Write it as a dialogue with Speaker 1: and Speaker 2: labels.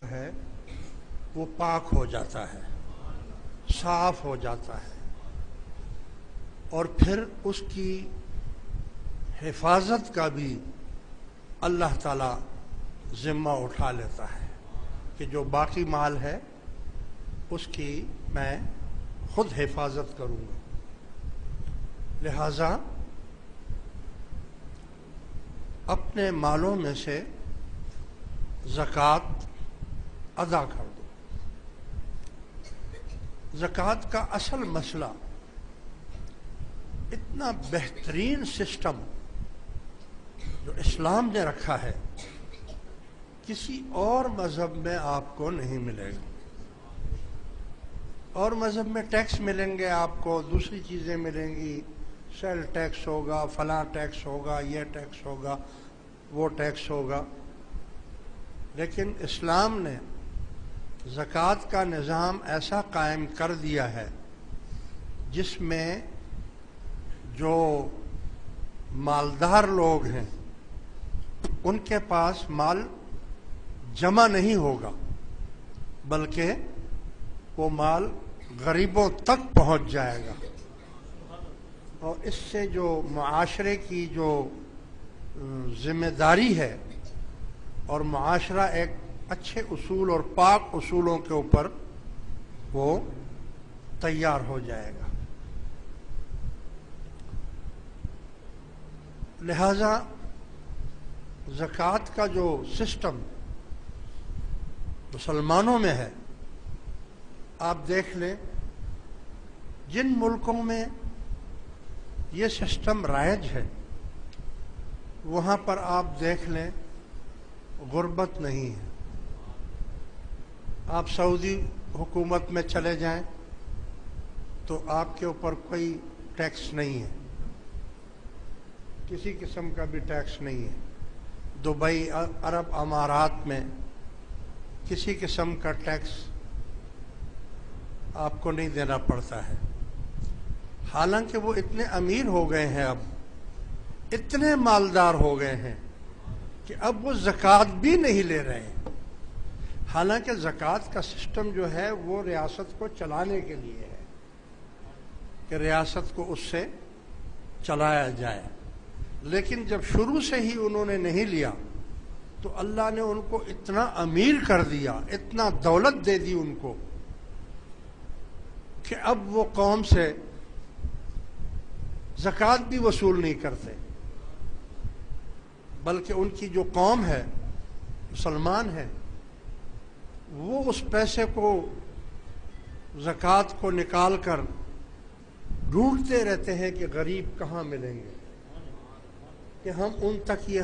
Speaker 1: ہے وہ پاک ہو جاتا ہے، صاف ہو جاتا ہے، اور پھر اس کی حفاظت کا بھی اللہ تعالیٰ ذمہ اٹھا لیتا ہے کہ جو باقی مال ہے اس کی میں خود حفاظت کروں گا۔ لہذا اپنے مالوں میں سے زکوٰۃ ادا کر دو۔ زکوٰۃ کا اصل مسئلہ اتنا بہترین سسٹم جو اسلام نے رکھا ہے کسی اور مذہب میں آپ کو نہیں ملے گا۔ اور مذہب میں ٹیکس ملیں گے، آپ کو دوسری چیزیں ملیں گی، سیل ٹیکس ہوگا، فلاں ٹیکس ہوگا، یہ ٹیکس ہوگا، وہ ٹیکس ہوگا، لیکن اسلام نے زکوٰۃ کا نظام ایسا قائم کر دیا ہے جس میں جو مالدار لوگ ہیں ان کے پاس مال جمع نہیں ہوگا، بلکہ وہ مال غریبوں تک پہنچ جائے گا، اور اس سے جو معاشرے کی جو ذمہ داری ہے اور معاشرہ ایک اچھے اصول اور پاک اصولوں کے اوپر وہ تیار ہو جائے گا۔ لہذا زکوٰۃ کا جو سسٹم مسلمانوں میں ہے، آپ دیکھ لیں جن ملکوں میں یہ سسٹم رائج ہے وہاں پر آپ دیکھ لیں غربت نہیں ہے۔ آپ سعودی حکومت میں چلے جائیں تو آپ کے اوپر کوئی ٹیکس نہیں ہے، کسی قسم کا بھی ٹیکس نہیں ہے۔ دبئی، عرب امارات میں کسی قسم کا ٹیکس آپ کو نہیں دینا پڑتا ہے، حالانکہ وہ اتنے امیر ہو گئے ہیں، اب اتنے مالدار ہو گئے ہیں کہ اب وہ زکوٰۃ بھی نہیں لے رہے ہیں، حالانکہ زکوٰۃ کا سسٹم جو ہے وہ ریاست کو چلانے کے لیے ہے کہ ریاست کو اس سے چلایا جائے، لیکن جب شروع سے ہی انہوں نے نہیں لیا تو اللہ نے ان کو اتنا امیر کر دیا، اتنا دولت دے دی ان کو کہ اب وہ قوم سے زکوٰۃ بھی وصول نہیں کرتے، بلکہ ان کی جو قوم ہے، مسلمان ہے، وہ اس پیسے کو، زکوٰۃ کو نکال کر ڈھونڈتے رہتے ہیں کہ غریب کہاں ملیں گے کہ ہم ان تک یہ